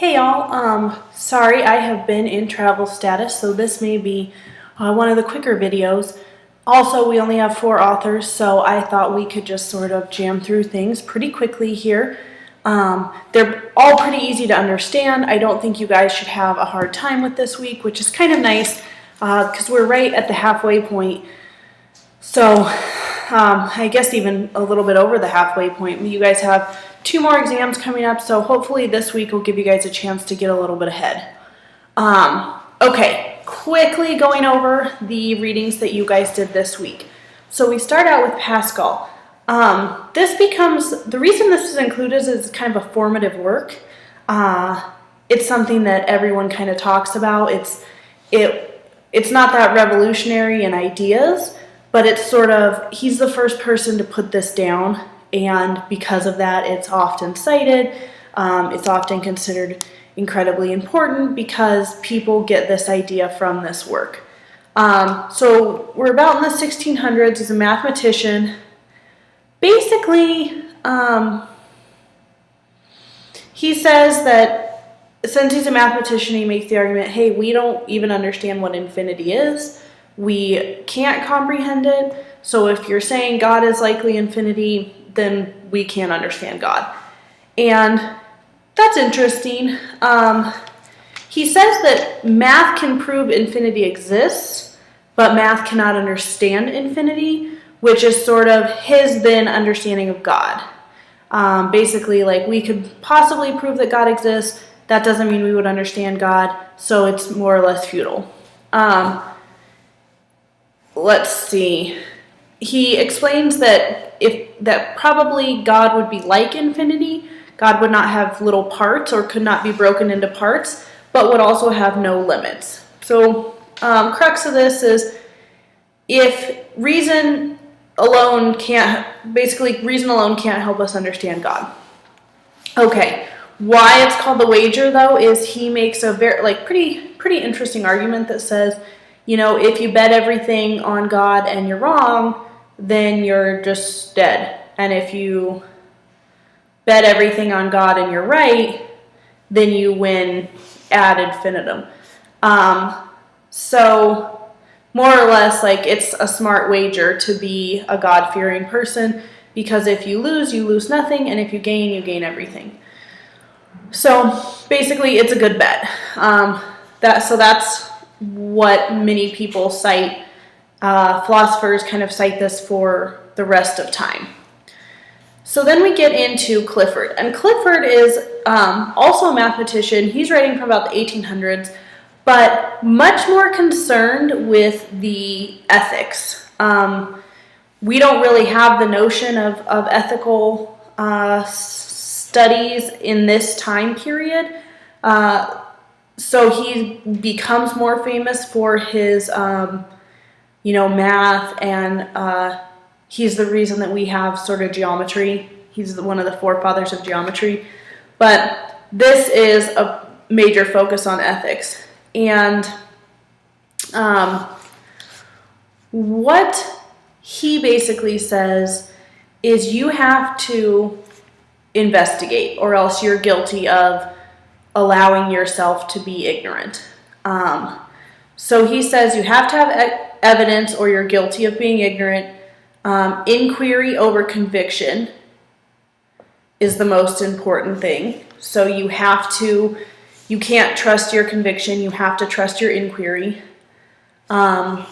Hey y'all, sorry I have been in travel status, so this may be one of the quicker videos. Also, we only have 4 authors, so I thought we could just sort of jam through things pretty quickly here. They're all pretty easy to understand. I don't think you guys should have a hard time with this week, which is kind of nice because we're right at the halfway point. So I guess even a little bit over the halfway point. You guys have 2 more exams coming up, so hopefully this week will give you guys a chance to get a little bit ahead. Okay, quickly going over the readings that you guys did this week. So we start out with Pascal. The reason this is included is it's kind of a formative work. It's something that everyone kind of talks about. It's not that revolutionary in ideas, but it's sort of, he's the first person to put this down, and because of that, it's often cited. It's often considered incredibly important because people get this idea from this work. So we're about in the 1600s. He's a mathematician. Basically, he says that since he's a mathematician, he makes the argument, hey, we don't even understand what infinity is. We can't comprehend it. So if you're saying God is likely infinity, then we can't understand God. And that's interesting. He says that math can prove infinity exists, but math cannot understand infinity, which is sort of his then understanding of God. Basically, like, we could possibly prove that God exists. That doesn't mean we would understand God, so it's more or less futile. Let's see. He explains that that probably God would be like infinity. God would not have little parts or could not be broken into parts, but would also have no limits. So crux of this is, if reason alone can't help us understand God. Okay, why it's called the wager though is he makes a very pretty interesting argument that says, you know, if you bet everything on God and you're wrong, then you're just dead. And if you bet everything on God and you're right, then you win ad infinitum. So more or less, like, it's a smart wager to be a God-fearing person, because if you lose nothing, and if you gain everything. So basically, it's a good bet. That's what many people cite. Philosophers kind of cite this for the rest of time. So then we get into Clifford. And Clifford is also a mathematician. He's writing from about the 1800s, but much more concerned with the ethics. We don't really have the notion of ethical studies in this time period. So he becomes more famous for his math, and he's the reason that we have sort of geometry. He's one of the forefathers of geometry. But this is a major focus on ethics. And what he basically says is you have to investigate, or else you're guilty of allowing yourself to be ignorant. So he says you have to have evidence, or you're guilty of being ignorant. Inquiry over conviction is the most important thing. So you can't trust your conviction, you have to trust your inquiry. Either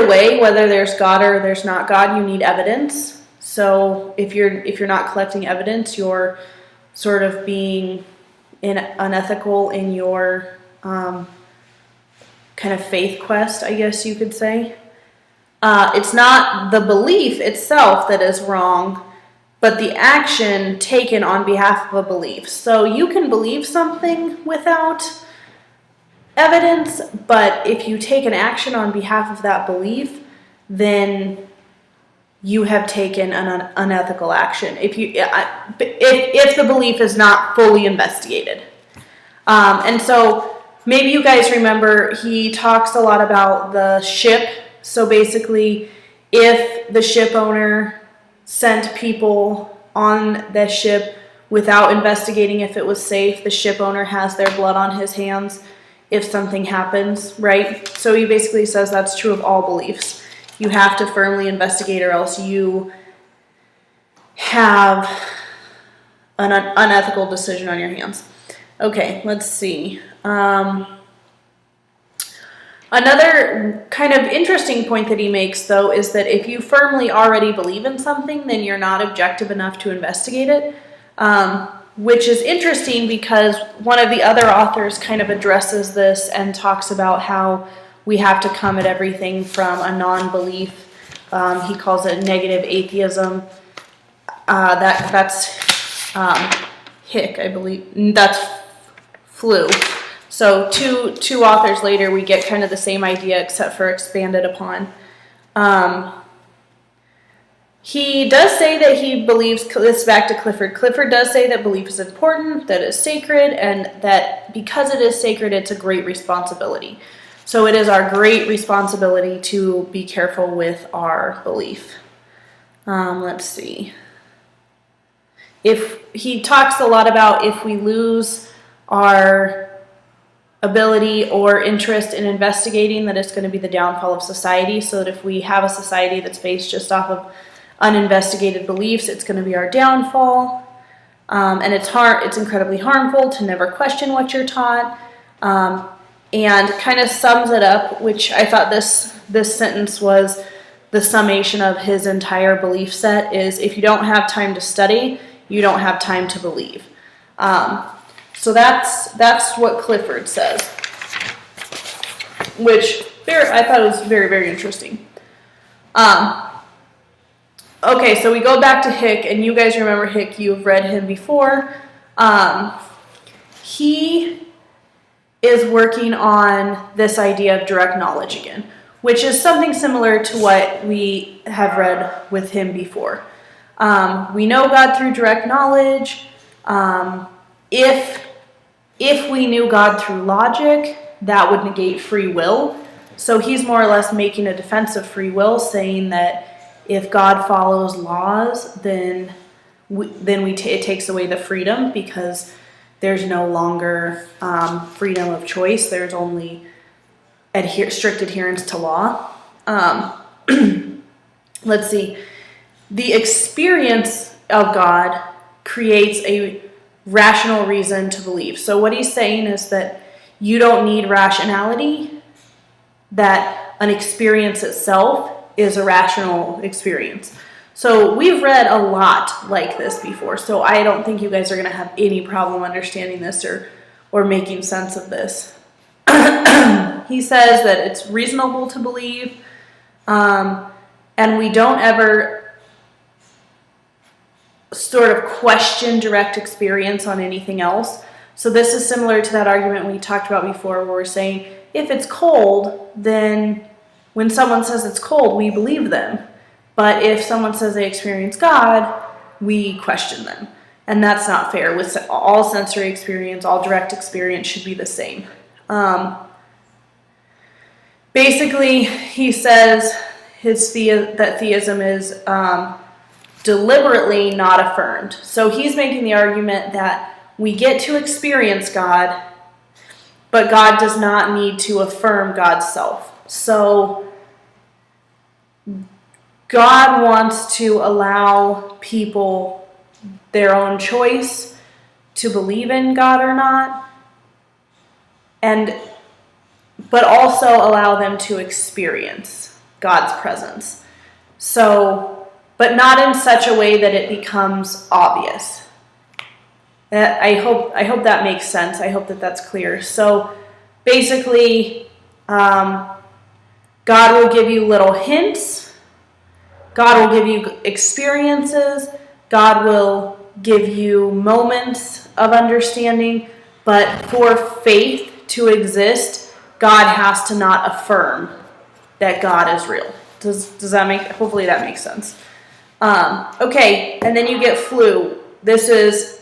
way, whether there's God or there's not God, you need evidence. So if you're not collecting evidence, you're sort of being unethical in your kind of faith quest, I guess you could say. It's not the belief itself that is wrong, but the action taken on behalf of a belief. So you can believe something without evidence, but if you take an action on behalf of that belief, then you have taken an unethical action. If the belief is not fully investigated. And so maybe you guys remember, he talks a lot about the ship. So basically, if the ship owner sent people on the ship without investigating if it was safe. The ship owner has their blood on his hands if something happens, right? So he basically says that's true of all beliefs. You have to firmly investigate, or else you have an unethical decision on your hands. Okay, let's see. Another kind of interesting point that he makes, though, is that if you firmly already believe in something, then you're not objective enough to investigate it, which is interesting because one of the other authors kind of addresses this and talks about how we have to come at everything from a non-belief. He calls it negative atheism. That's Hick, I believe. That's Flew. So two authors later, we get kind of the same idea, except for expanded upon. He does say that he believes, this is back to Clifford. Clifford does say that belief is important, that it's sacred, and that because it is sacred, it's a great responsibility. So it is our great responsibility to be careful with our belief. Let's see. He talks a lot about if we lose our ability or interest in investigating, that it's going to be the downfall of society. So that if we have a society that's based just off of uninvestigated beliefs, it's going to be our downfall. And it's incredibly harmful to never question what you're taught. And kind of sums it up, which I thought this sentence was the summation of his entire belief set, is if you don't have time to study, you don't have time to believe. So that's what Clifford says, which I thought was very, very interesting. Okay, so we go back to Hick, and you guys remember Hick. You've read him before. He is working on this idea of direct knowledge again, which is something similar to what we have read with him before. We know God through direct knowledge. If we knew God through logic, that would negate free will. So he's more or less making a defense of free will, saying that if God follows laws, then it takes away the freedom, because there's no longer freedom of choice. There's only strict adherence to law. Let's see. The experience of God creates a rational reason to believe. So what he's saying is that you don't need rationality, that an experience itself is a rational experience. So we've read a lot like this before, so I don't think you guys are going to have any problem understanding this or making sense of this. He says that it's reasonable to believe, and we don't ever sort of question direct experience on anything else. So this is similar to that argument we talked about before, where we're saying if it's cold, then when someone says it's cold, we believe them. But if someone says they experience God, we question them. And that's not fair. With all sensory experience, all direct experience should be the same. Basically, he says that theism is deliberately not affirmed. So he's making the argument that we get to experience God, but God does not need to affirm God's self. So God wants to allow people their own choice to believe in God or not, but also allow them to experience God's presence. So, but not in such a way that it becomes obvious. I hope that makes sense. I hope that that's clear. So basically, God will give you little hints. God will give you experiences. God will give you moments of understanding. But for faith to exist, God has to not affirm that God is real. Does that make, hopefully that makes sense. Okay, and then you get Flew. This is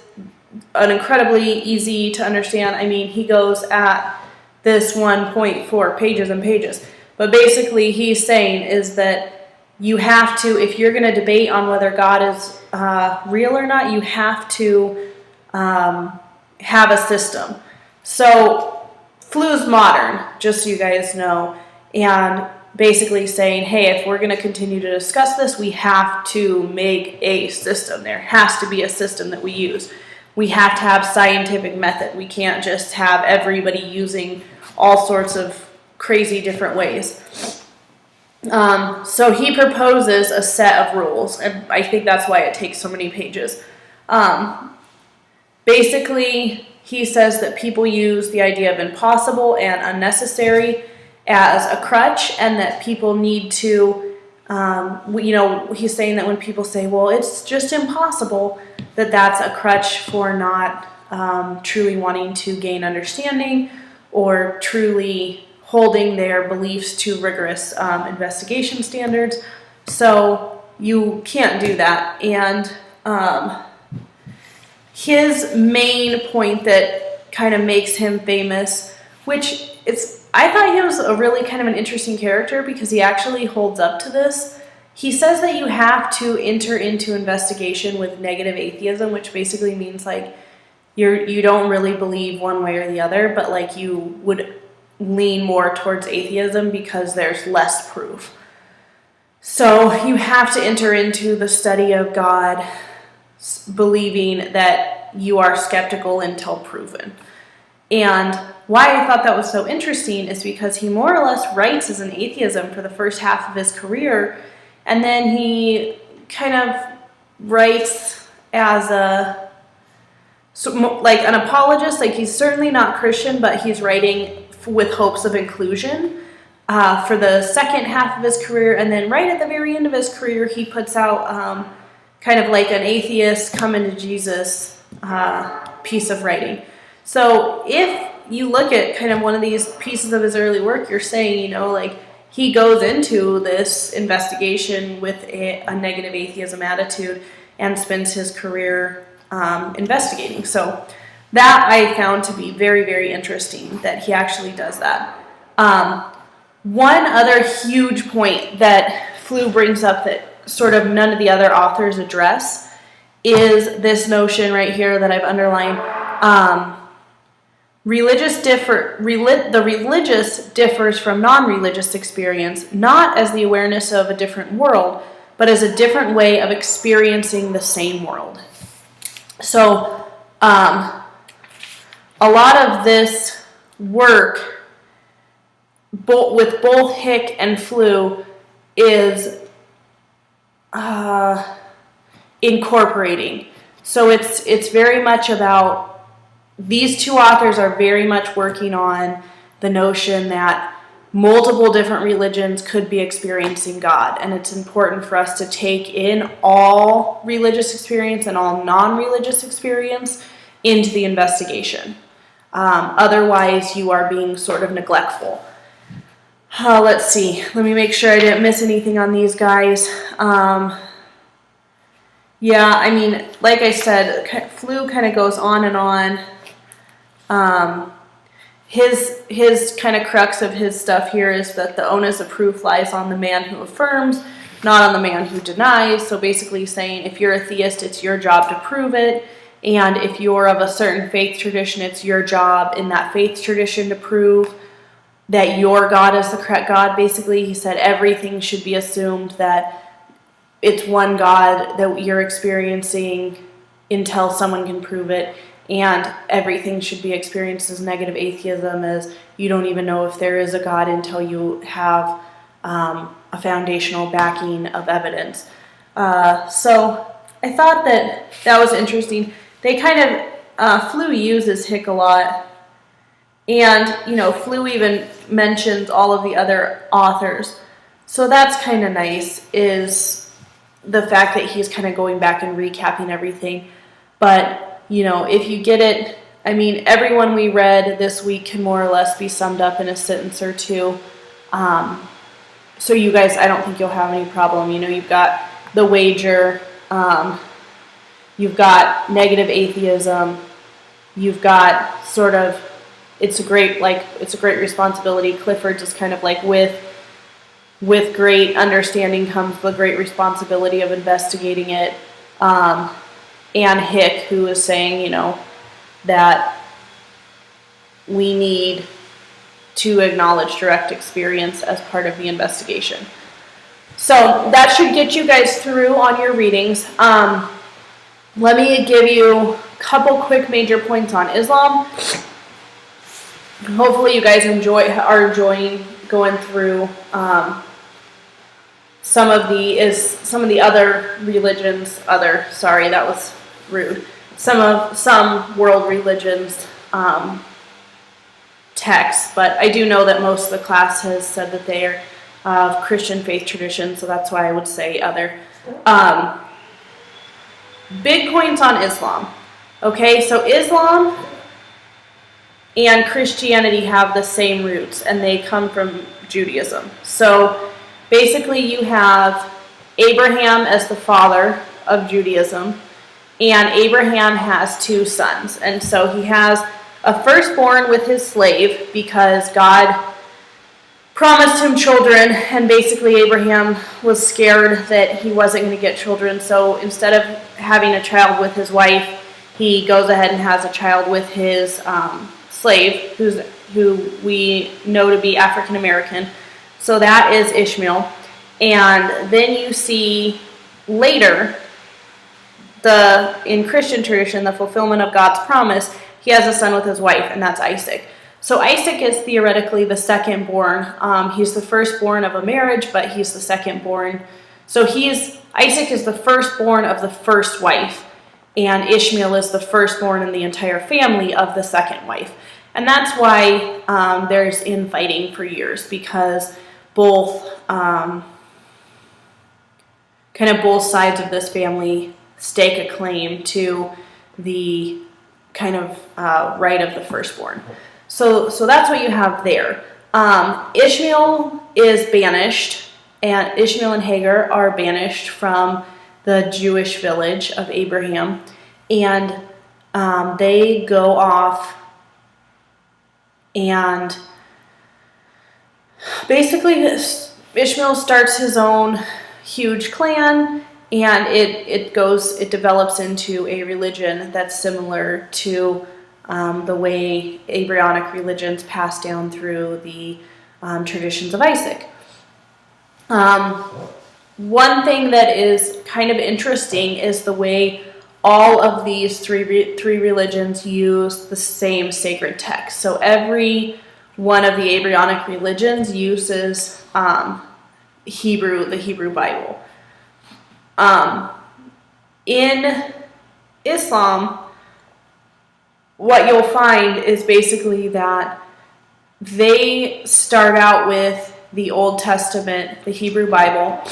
an incredibly easy to understand. I mean, he goes at this one point for pages and pages. But basically he's saying is that you have to, if you're going to debate on whether God is real or not, you have to have a system. So Flu's modern, just so you guys know, and basically saying, hey, if we're going to continue to discuss this, we have to make a system. There has to be a system that we use. We have to have scientific method. We can't just have everybody using all sorts of crazy different ways. So he proposes a set of rules, and I think that's why it takes so many pages. Basically, he says that people use the idea of impossible and unnecessary as a crutch, and that people need to, he's saying that when people say, well, it's just impossible, that's a crutch for not truly wanting to gain understanding or truly holding their beliefs to rigorous investigation standards. So you can't do that. And his main point that kind of makes him famous, which I thought he was a really kind of an interesting character because he actually holds up to this. He says that you have to enter into investigation with negative atheism, which basically means like you don't really believe one way or the other, but like you would lean more towards atheism because there's less proof. So you have to enter into the study of God believing that you are skeptical until proven. And why I thought that was so interesting is because he more or less writes as an atheism for the first half of his career, and then he kind of writes as like an apologist. Like he's certainly not Christian, but he's writing with hopes of inclusion for the second half of his career. And then right at the very end of his career, he puts out kind of like an atheist coming to Jesus piece of writing. So if you look at kind of one of these pieces of his early work, you're saying, like he goes into this investigation with a negative atheism attitude and spends his career investigating. So that I found to be very, very interesting that he actually does that. One other huge point that Flew brings up that sort of none of the other authors address is this notion right here that I've underlined. The religious differs from non-religious experience, not as the awareness of a different world, but as a different way of experiencing the same world. So, a lot of this work, with both Hick and Flew, is incorporating. So it's very much about, these two authors are very much working on the notion that multiple different religions could be experiencing God, and it's important for us to take in all religious experience and all non-religious experience into the investigation. Otherwise, you are being sort of neglectful. Let's see. Let me make sure I didn't miss anything on these guys. Yeah, I mean, like I said, Flew kind of goes on and on. His kind of crux of his stuff here is that the onus of proof lies on the man who affirms, not on the man who denies. So basically saying if you're a theist, it's your job to prove it. And if you're of a certain faith tradition, it's your job in that faith tradition to prove that your God is the correct God. Basically, he said everything should be assumed that it's one God that you're experiencing until someone can prove it. And everything should be experienced as negative atheism, as you don't even know if there is a God until you have a foundational backing of evidence. So I thought that was interesting. They kind of, Flew uses Hick a lot. And, Flew even mentions all of the other authors. So that's kind of nice, is the fact that he's kind of going back and recapping everything. But if you get it, I mean, everyone we read this week can more or less be summed up in a sentence or two. So you guys, I don't think you'll have any problem. You've got The Wager, you've got negative atheism, you've got sort of, it's a great responsibility. Clifford just kind of like with great understanding comes the great responsibility of investigating it. Ann Hick, who was saying, that we need to acknowledge direct experience as part of the investigation. So that should get you guys through on your readings. Let me give you a couple quick major points on Islam. Hopefully you guys are enjoying going through some of the other religions. Sorry, that was rude. Some world religions texts, but I do know that most of the class has said that they are of Christian faith tradition, so that's why I would say other. Big points on Islam. Okay, so Islam and Christianity have the same roots, and they come from Judaism. So basically you have Abraham as the father of Judaism, and Abraham has 2 sons. And so he has a firstborn with his slave because God promised him children, and basically Abraham was scared that he wasn't going to get children, so instead of having a child with his wife, he goes ahead and has a child with his slave, who we know to be African American. So that is Ishmael. And then you see later, in Christian tradition, the fulfillment of God's promise, he has a son with his wife, and that's Isaac. So Isaac is theoretically the second-born. He's the firstborn of a marriage, but he's the second-born. So Isaac is the firstborn of the first wife, and Ishmael is the firstborn in the entire family of the second wife. And that's why there's infighting for years, because both sides of this family stake a claim to the kind of right of the firstborn. So that's what you have there. Ishmael is banished, and Ishmael and Hagar are banished from the Jewish village of Abraham, and they go off, and basically Ishmael starts his own huge clan, and it develops into a religion that's similar to the way Abrahamic religions pass down through the traditions of Isaac. One thing that is kind of interesting is the way all of these three religions use the same sacred text. So every one of the Abrahamic religions uses the Hebrew Bible. In Islam, what you'll find is basically that they start out with the Old Testament, the Hebrew Bible,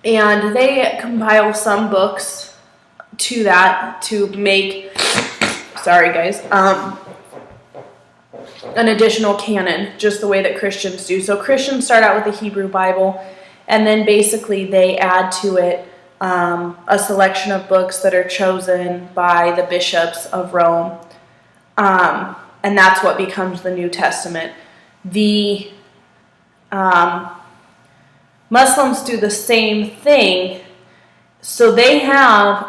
and they compile some books to that to make, an additional canon, just the way that Christians do. So Christians start out with the Hebrew Bible, and then basically they add to it a selection of books that are chosen by the bishops of Rome, and that's what becomes the New Testament. The Muslims do the same thing, so they have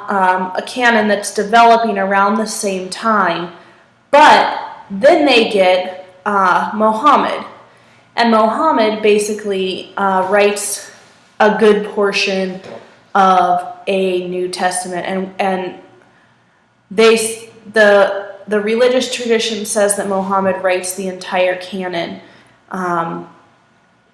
a canon that's developing around the same time, but then they get Muhammad, and Muhammad basically writes a good portion of a New Testament, and the religious tradition says that Muhammad writes the entire canon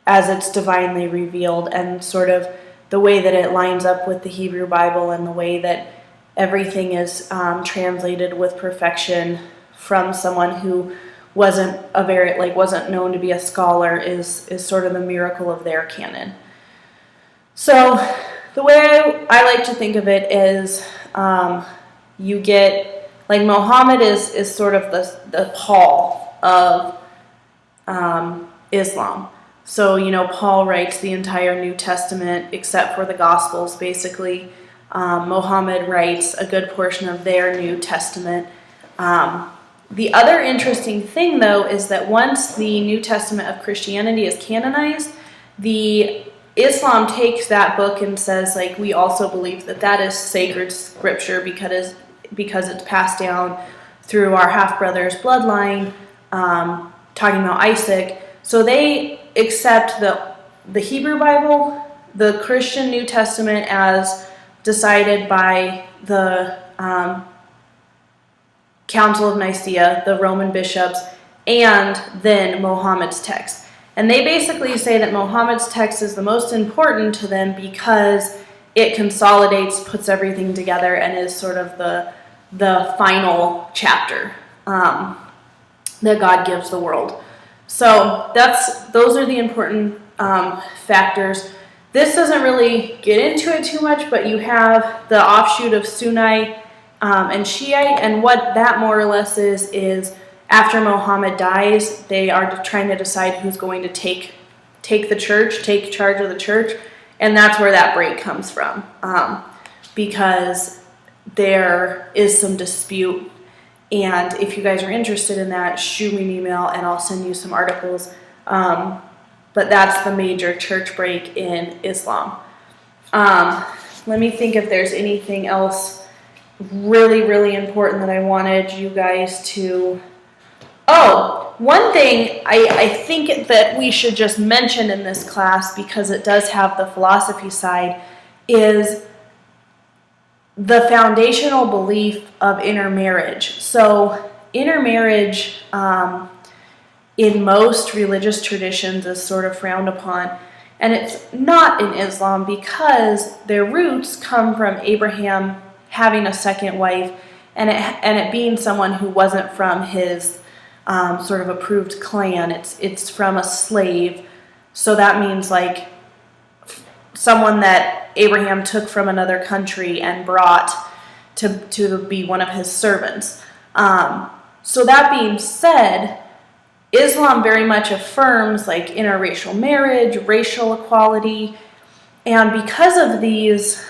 as it's divinely revealed, and sort of the way that it lines up with the Hebrew Bible and the way that everything is translated with perfection from someone who wasn't known to be a scholar is sort of the miracle of their canon. So the way I like to think of it is you get, like, Muhammad is sort of the Paul of Islam. So, Paul writes the entire New Testament except for the Gospels, basically. Muhammad writes a good portion of their New Testament. The other interesting thing, though, is that once the New Testament of Christianity is canonized, the Islam takes that book and says, like, we also believe that that is sacred scripture because it's passed down through our half-brother's bloodline, talking about Isaac. So they accept the Hebrew Bible, the Christian New Testament as decided by the Council of Nicaea, the Roman bishops, and then Muhammad's text. And they basically say that Muhammad's text is the most important to them because it consolidates, puts everything together, and is sort of the final chapter that God gives the world. So those are the important factors. This doesn't really get into it too much, but you have the offshoot of Sunni and Shiite, and what that more or less is after Muhammad dies, they are trying to decide who's going to take the church, take charge of the church, and that's where that break comes from, because there is some dispute. And if you guys are interested in that, shoot me an email and I'll send you some articles. But that's the major church break in Islam. Let me think if there's anything else really, really important that I wanted you guys to... Oh, one thing I think that we should just mention in this class, because it does have the philosophy side, is the foundational belief of intermarriage. So intermarriage in most religious traditions is sort of frowned upon, and it's not in Islam because their roots come from Abraham having a second wife, and it being someone who wasn't from his sort of approved clan. It's from a slave, so that means like someone that Abraham took from another country and brought to be one of his servants. So that being said, Islam very much affirms like interracial marriage, racial equality, and because of these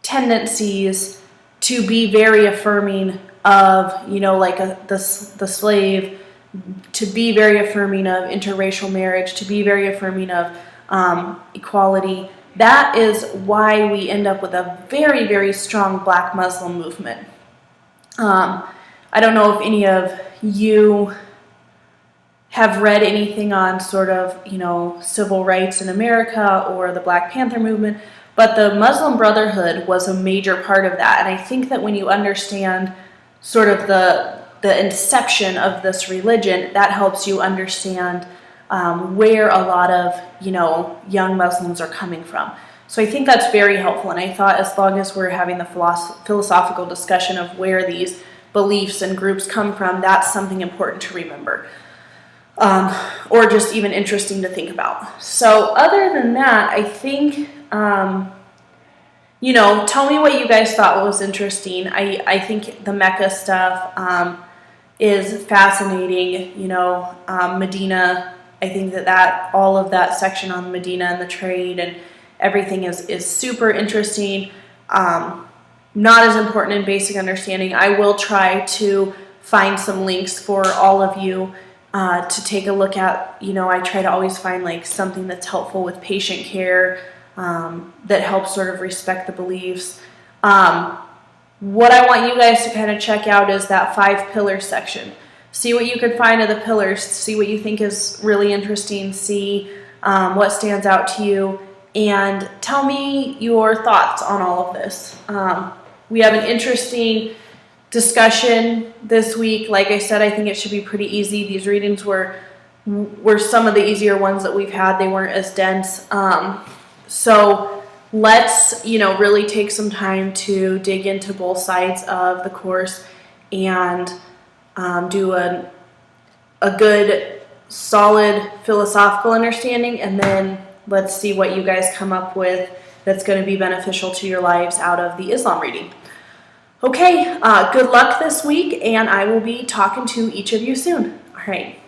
tendencies to be very affirming of, you know, like the slave, to be very affirming of interracial marriage, to be very affirming of equality. That is why we end up with a very, very strong Black Muslim movement. I don't know if any of you have read anything on sort of, you know, civil rights in America or the Black Panther movement, but the Muslim Brotherhood was a major part of that. And I think that when you understand sort of the inception of this religion, that helps you understand where a lot of, you know, young Muslims are coming from. So I think that's very helpful, and I thought as long as we're having the philosophical discussion of where these beliefs and groups come from, that's something important to remember, or just even interesting to think about. So other than that, I think, you know, tell me what you guys thought was interesting. I think the Mecca stuff is fascinating. You know, Medina, I think that all of that section on Medina and the trade and everything is super interesting. Not as important in basic understanding. I will try to find some links for all of you to take a look at. You know, I try to always find like something that's helpful with patient care, that helps sort of respect the beliefs. What I want you guys to kind of check out is that 5 pillar section. See what you can find of the pillars, see what you think is really interesting, see what stands out to you, and tell me your thoughts on all of this. We have an interesting discussion this week. Like I said, I think it should be pretty easy. These readings were some of the easier ones that we've had. They weren't as dense. So let's, you know, really take some time to dig into both sides of the course and do a good, solid philosophical understanding, and then let's see what you guys come up with that's going to be beneficial to your lives out of the Islam reading. Okay, good luck this week, and I will be talking to each of you soon. All right.